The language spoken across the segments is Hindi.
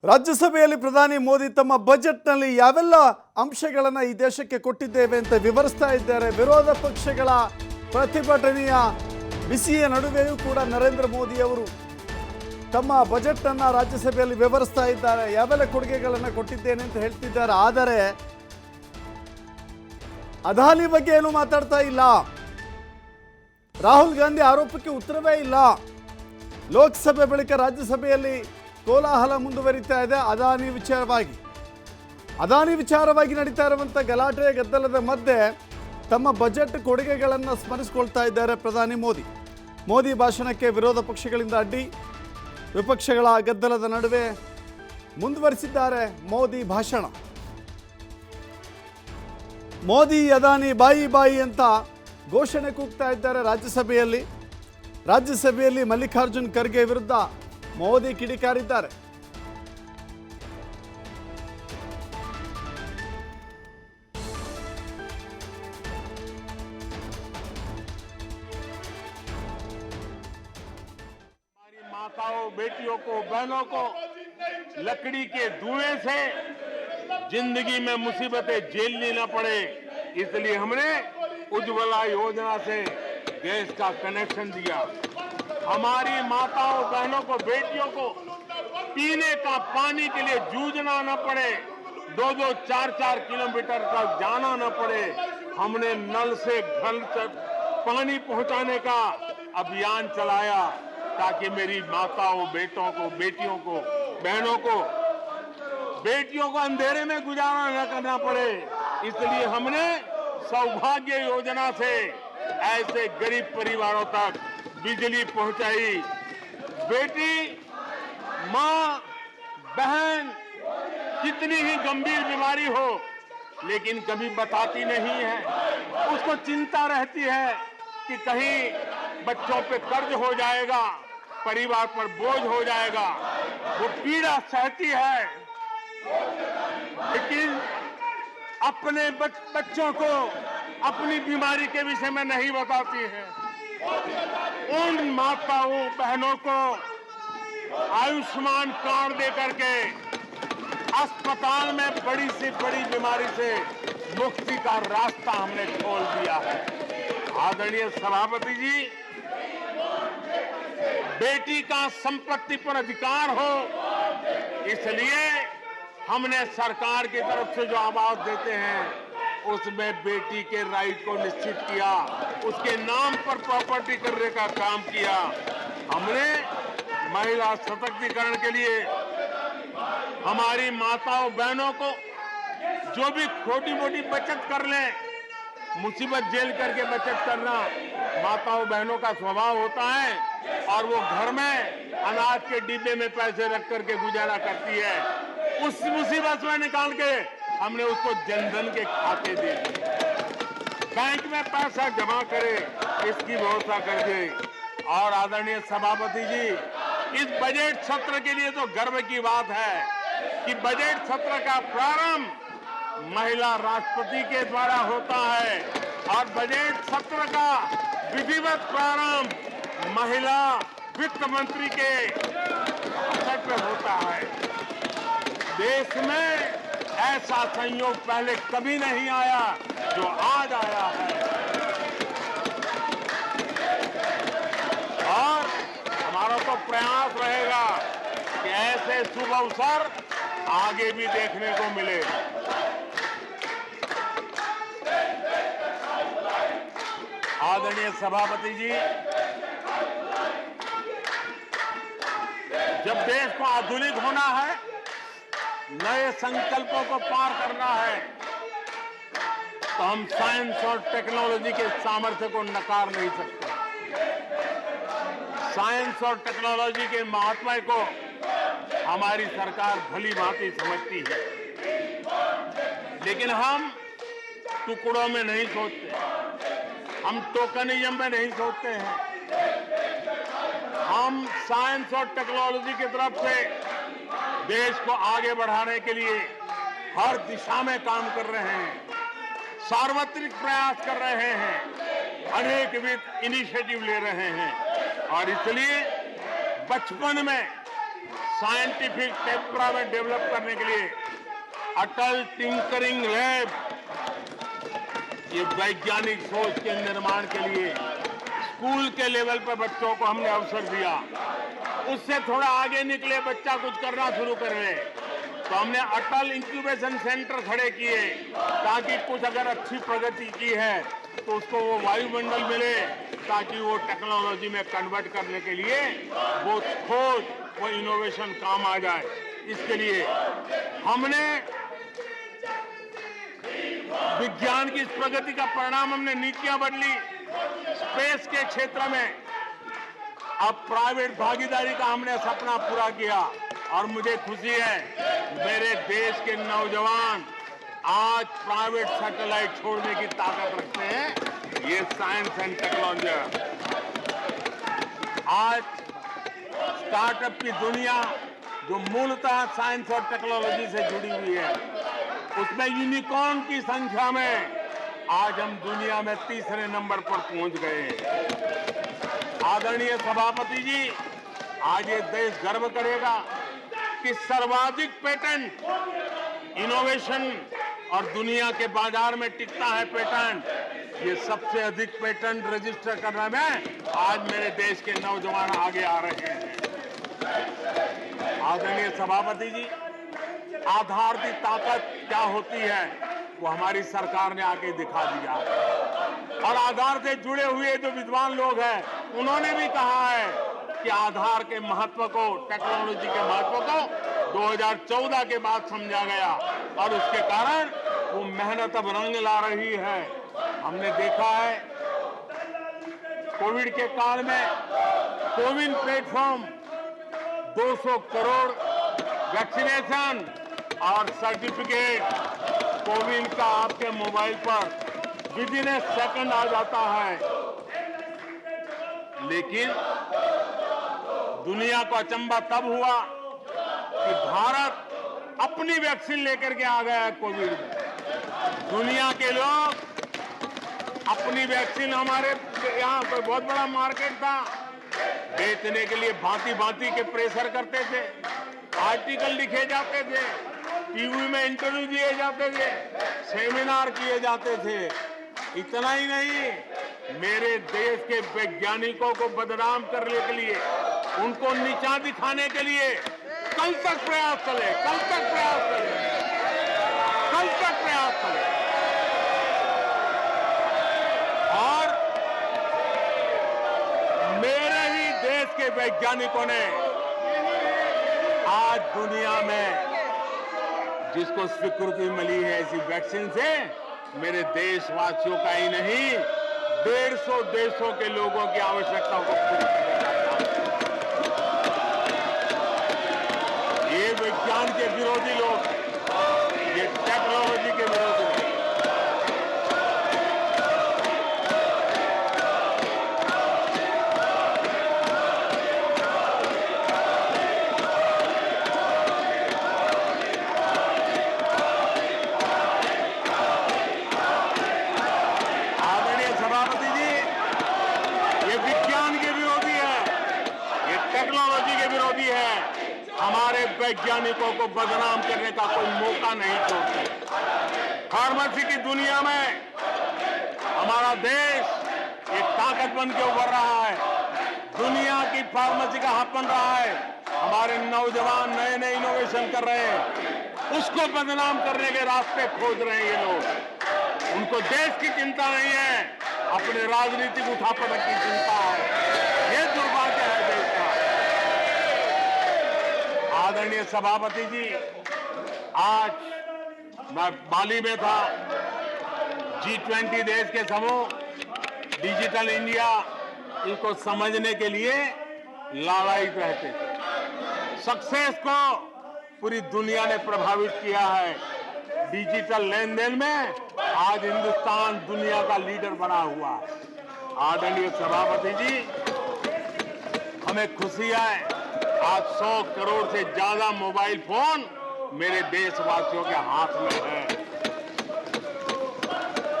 ರಾಜ್ಯಸಭೆಯಲ್ಲಿ ಪ್ರಧಾನಿ ಮೋದಿ ತಮ್ಮ ಬಜೆಟ್ನಲ್ಲಿ ಯಾವೆಲ್ಲ ಅಂಶಗಳನ್ನು ಈ ದೇಶಕ್ಕೆ ಕೊಟ್ಟಿದ್ದೇವೆ ಅಂತ ವಿವರಿಸ್ತಾ ಇದ್ದಾರೆ. ವಿರೋಧ ಪಕ್ಷಗಳ ಪ್ರತಿಭಟನೆಯ ಬಿಸಿಯ ನಡುವೆಯೂ ಕೂಡ ನರೇಂದ್ರ ಮೋದಿ ಅವರು ತಮ್ಮ ಬಜೆಟನ್ನು ರಾಜ್ಯಸಭೆಯಲ್ಲಿ ವಿವರಿಸ್ತಾ ಇದ್ದಾರೆ. ಯಾವೆಲ್ಲ ಕೊಡುಗೆಗಳನ್ನು ಕೊಟ್ಟಿದ್ದೇನೆ ಅಂತ ಹೇಳ್ತಿದ್ದಾರೆ. ಆದರೆ ಅದಾನಿ ಬಗ್ಗೆ ಏನು ಮಾತಾಡ್ತಾ ಇಲ್ಲ. ರಾಹುಲ್ ಗಾಂಧಿ ಆರೋಪಕ್ಕೆ ಉತ್ತರವೇ ಇಲ್ಲ. ಲೋಕಸಭೆ ಬಳಿಕ ರಾಜ್ಯಸಭೆಯಲ್ಲಿ ಕೋಲಾಹಲ ಮುಂದುವರಿತಾ ಇದೆ. ಅದಾನಿ ವಿಚಾರವಾಗಿ ನಡೀತಾ ಇರುವಂಥ ಗಲಾಟೆ ಗದ್ದಲದ ಮಧ್ಯೆ ತಮ್ಮ ಬಜೆಟ್ ಕೊಡುಗೆಗಳನ್ನು ಸ್ಮರಿಸಿಕೊಳ್ತಾ ಇದ್ದಾರೆ ಪ್ರಧಾನಿ ಮೋದಿ ಭಾಷಣಕ್ಕೆ ವಿರೋಧ ಪಕ್ಷಗಳಿಂದ ಅಡ್ಡಿ, ವಿಪಕ್ಷಗಳ ಗದ್ದಲದ ನಡುವೆ ಮುಂದುವರಿಸಿದ್ದಾರೆ ಮೋದಿ ಭಾಷಣ. ಮೋದಿ ಅದಾನಿ ಬಾಯಿ ಅಂತ ಘೋಷಣೆ ಕೂಗ್ತಾ ಇದ್ದಾರೆ ರಾಜ್ಯಸಭೆಯಲ್ಲಿ ಮಲ್ಲಿಕಾರ್ಜುನ್ ಖರ್ಗೆ ವಿರುದ್ಧ ಮೋದಿ ಕಿಡಿಕಾರಿದ್ದಾರೆ. हमारी माताओं, बेटियों को, बहनों को लकड़ी के धुएं से जिंदगी में मुसीबतें झेलनी न पड़े, इसलिए हमने उज्ज्वला योजना से गैस का कनेक्शन दिया. हमारी माताओं, बहनों को, बेटियों को पीने का पानी के लिए जूझना न पड़े, 2-2, 4-4 किलोमीटर तक जाना न पड़े. हमने नल से घर तक पानी पहुंचाने का अभियान चलाया ताकि मेरी माताओं, बेटों को, बेटियों को, बहनों को, बेटियों को अंधेरे में गुजारा न करना पड़े. इसलिए हमने सौभाग्य योजना से ऐसे गरीब परिवारों तक बिजली पहुंचाई. बेटी, मां, बहन कितनी ही गंभीर बीमारी हो लेकिन कभी बताती नहीं है. उसको चिंता रहती है कि कहीं बच्चों पे कर्ज हो जाएगा, परिवार पर बोझ हो जाएगा. वो पीड़ा सहती है लेकिन अपने बच्चों को अपनी बीमारी के विषय में नहीं बताती है. उन माताओं, बहनों को आयुष्मान कार्ड दे करके अस्पताल में बड़ी से बड़ी बीमारी से मुक्ति का रास्ता हमने खोल दिया है. आदरणीय सभापति जी, बेटी का संपत्ति पर अधिकार हो, इसलिए हमने सरकार की तरफ से जो आवाज देते हैं उसमें बेटी के राइट को निश्चित किया, उसके नाम पर प्रॉपर्टी करने का काम किया. हमने महिला सशक्तिकरण के लिए हमारी माताओं, बहनों को जो भी छोटी मोटी बचत कर लें, मुसीबत झेल करके बचत करना माताओं, बहनों का स्वभाव होता है और वो घर में अनाज के डिब्बे में पैसे रख करके गुजारा करती है. उस मुसीबत में निकाल के हमने उसको जनधन के खाते दे दिए, बैंक में पैसा जमा करे, इसकी व्यवस्था कर दी. और आदरणीय सभापति जी, इस बजट सत्र के लिए तो गर्व की बात है कि बजट सत्र का प्रारंभ महिला राष्ट्रपति के द्वारा होता है और बजट सत्र का विधिवत प्रारंभ महिला वित्त मंत्री के अवसर पर होता है. देश में ऐसा संयोग पहले कभी नहीं आया जो आज आया है और हमारा तो प्रयास रहेगा कि ऐसे शुभ अवसर आगे भी देखने को मिले. आदरणीय सभापति जी, जब देश को आधुनिक होना है, नए संकल्पों को पार करना है, तो हम साइंस और टेक्नोलॉजी के सामर्थ्य को नकार नहीं सकते. साइंस और टेक्नोलॉजी के महत्व को हमारी सरकार भली भांति समझती है, लेकिन हम टुकड़ों में नहीं सोचते, हम टोकनिज्म में नहीं सोचते हैं. हम साइंस और टेक्नोलॉजी की तरफ से देश को आगे बढ़ाने के लिए हर दिशा में काम कर रहे हैं, सार्वत्रिक प्रयास कर रहे हैं, अनेक इनिशिएटिव ले रहे हैं. और इसलिए बचपन में साइंटिफिक टेम्परामेंट डेवलप करने के लिए अटल टिंकरिंग लैब, ये वैज्ञानिक सोच के निर्माण के लिए स्कूल के लेवल पर बच्चों को हमने अवसर दिया। उससे थोड़ा आगे निकले, बच्चा कुछ करना शुरू कर ले, तो हमने अटल इंक्यूबेशन सेंटर खड़े किए, ताकि कुछ अगर अच्छी प्रगति की है तो उसको वो वायुमंडल मिले, ताकि वो टेक्नोलॉजी में कन्वर्ट करने के लिए वो खोज, वो इनोवेशन काम आ जाए। इसके लिए हमने विज्ञान की इस प्रगति का परिणाम, हमने नीतियां बदली। स्पेस के क्षेत्र में अब प्राइवेट भागीदारी का हमने सपना पूरा किया, और मुझे खुशी है मेरे देश के नौजवान आज प्राइवेट सैटेलाइट छोड़ने की ताकत रखते हैं। ये साइंस एंड टेक्नोलॉजी। आज स्टार्टअप की दुनिया जो मूलतः साइंस और टेक्नोलॉजी से जुड़ी हुई है, उसमें यूनिकॉर्न की संख्या में आज हम दुनिया में तीसरे नंबर पर पहुंच गए हैं। आदरणीय सभापति जी, आज ये देश गर्व करेगा कि सर्वाधिक पेटेंट इनोवेशन और दुनिया के बाजार में टिकता है पेटेंट, ये सबसे अधिक पेटेंट रजिस्टर करने में आज मेरे देश के नौजवान आगे आ रहे हैं। आदरणीय सभापति जी, आधार की ताकत क्या होती है वो हमारी सरकार ने आके दिखा दिया, और आधार से जुड़े हुए जो विद्वान लोग हैं उन्होंने भी कहा है कि आधार के महत्व को, टेक्नोलॉजी के महत्व को 2014 के बाद समझा गया, और उसके कारण वो मेहनत अब रंग ला रही है। हमने देखा है कोविड के काल में कोविन प्लेटफॉर्म 200 करोड़ वैक्सीनेशन और सर्टिफिकेट कोविन का आपके मोबाइल पर विदिन ए सेकंड आ जाता है। लेकिन दुनिया को अचंभा तब हुआ कि भारत अपनी वैक्सीन लेकर के आ गया है कोविड में। दुनिया के लोग अपनी वैक्सीन, हमारे यहाँ कोई बहुत बड़ा मार्केट था, बेचने के लिए भांति भांति के प्रेशर करते थे, आर्टिकल लिखे जाते थे, टीवी में इंटरव्यू दिए जाते थे, सेमिनार किए जाते थे। इतना ही नहीं, मेरे देश के वैज्ञानिकों को बदनाम करने के लिए, उनको नीचा दिखाने के लिए कल तक प्रयास चले, कल तक प्रयास चले, कल तक प्रयास चले। और मेरे ही देश के वैज्ञानिकों ने आज दुनिया में जिसको स्वीकृति मिली है ऐसी वैक्सीन से, मेरे देशवासियों का ही नहीं 150 देशों के लोगों की आवश्यकताओं को पूरी किया जाता है। ये विज्ञान के विरोधी लोग, ये टेक्नोलॉजी के विरोधी लोग, हमारे वैज्ञानिकों को बदनाम करने का कोई मौका नहीं छोड़ते। फार्मेसी की दुनिया में हमारा देश एक ताकत बन के उभर रहा है, दुनिया की फार्मेसी का हब बन रहा है। हमारे नौजवान नए नए इनोवेशन कर रहे हैं, उसको बदनाम करने के रास्ते खोज रहे हैं ये लोग। उनको देश की चिंता नहीं है, अपने राजनीतिक उठापटक की चिंता है। ये दुर्भाग्य है देश का। आदरणीय सभापति जी, आज मैं बाली में था, G20 देश के समूह डिजिटल इंडिया इसको समझने के लिए लालायित रहते थे। सक्सेस को पूरी दुनिया ने प्रभावित किया है। डिजिटल लेन देन में आज हिंदुस्तान दुनिया का लीडर बना हुआ है। आदरणीय सभापति जी, हमें खुशी है आज 100 करोड़ से ज्यादा मोबाइल फोन मेरे देशवासियों के हाथ में है।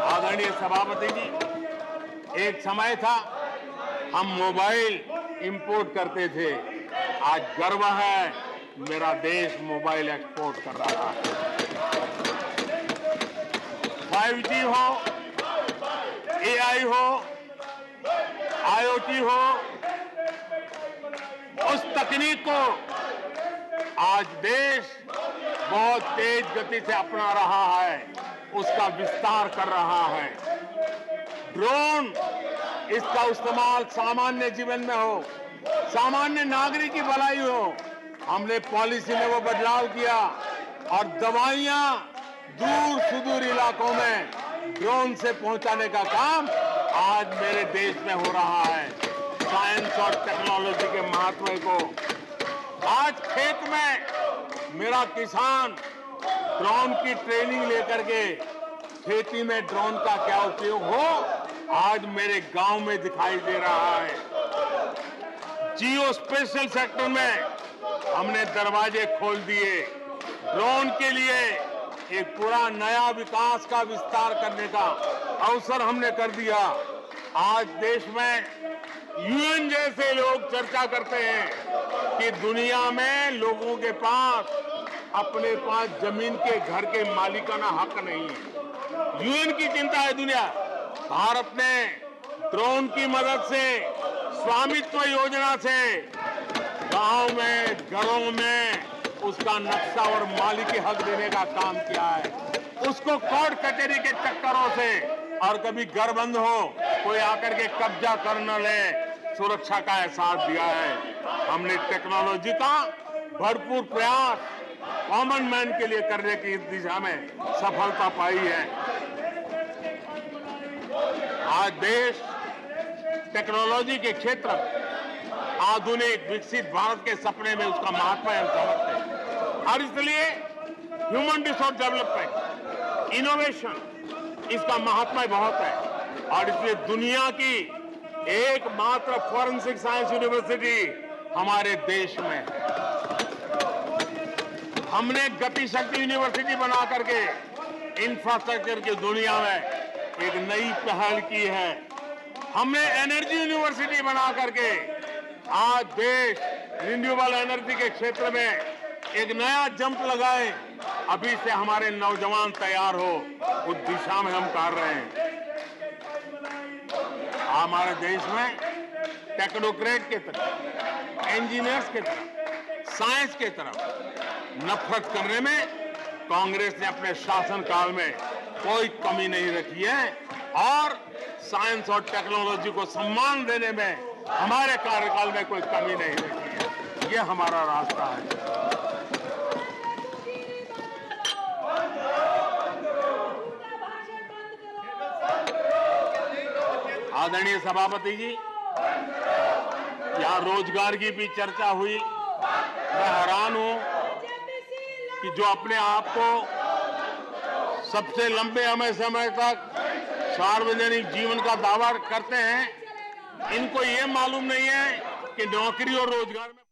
आदरणीय सभापति जी, एक समय था हम मोबाइल इंपोर्ट करते थे। आज गर्व है मेरा देश मोबाइल एक्सपोर्ट कर रहा है। 5G हो, AI हो, IoT हो, उस तकनीक को आज देश बहुत तेज गति से अपना रहा है, उसका विस्तार कर रहा है। ड्रोन, इसका इस्तेमाल सामान्य जीवन में हो, सामान्य नागरिक की भलाई हो, हमने पॉलिसी में वो बदलाव किया और दवाइयां दूर सुदूर इलाकों में ड्रोन से पहुंचाने का काम आज मेरे देश में हो रहा है। साइंस और टेक्नोलॉजी के महत्व को आज खेत में मेरा किसान ड्रोन की ट्रेनिंग लेकर के खेती में ड्रोन का क्या उपयोग हो, आज मेरे गांव में दिखाई दे रहा है। जियो स्पेशल सेक्टर में हमने दरवाजे खोल दिए। ड्रोन के लिए एक पूरा नया विकास का विस्तार करने का अवसर हमने कर दिया। आज देश में यूएन जैसे लोग चर्चा करते हैं कि दुनिया में लोगों के पास अपने पास जमीन के घर के मालिकाना हक नहीं है। यूएन की चिंता है दुनिया। भारत ने ड्रोन की मदद से, स्वामित्व योजना से गांव में, घरों में उसका नक्शा और मालिकी हक देने का काम किया है। उसको कोर्ट कचहरी के चक्करों से और कभी घर बंद हो, कोई आकर के कब्जा कर न ले, सुरक्षा का एहसास दिया है। हमने टेक्नोलॉजी का भरपूर प्रयास कॉमन मैन के लिए करने की इस दिशा में सफलता पाई है। आज देश टेक्नोलॉजी के क्षेत्र में आधुनिक विकसित भारत के सपने में उसका महत्व हम समझते हैं और इसलिए ह्यूमन रिसोर्स डेवलपमेंट, इनोवेशन, इसका महत्व बहुत है और इसलिए दुनिया की एकमात्र फॉरेंसिक साइंस यूनिवर्सिटी हमारे देश में है। हमने गति शक्ति यूनिवर्सिटी बना करके इंफ्रास्ट्रक्चर की दुनिया में एक नई पहल की है। हमने एनर्जी यूनिवर्सिटी बना करके आज देश रिन्यूएबल एनर्जी के क्षेत्र में एक नया जंप लगाए। अभी से हमारे नौजवान तैयार हो, उस दिशा में हम कर रहे हैं। हमारे देश में टेक्नोक्रेट की तरफ, इंजीनियर्स की तरफ, साइंस की तरफ नफरत करने में कांग्रेस ने अपने शासनकाल में कोई कमी नहीं रखी है और साइंस और टेक्नोलॉजी को सम्मान देने में हमारे कार्यकाल में कोई कमी नहीं रखी है। ये हमारा रास्ता है। आदरणीय सभापति जी, यहाँ रोजगार की भी चर्चा हुई। मैं हैरान हूं कि जो अपने आप को सबसे लंबे समय तक सार्वजनिक जीवन का दावा करते हैं, इनको ये मालूम नहीं है कि नौकरी और रोजगार में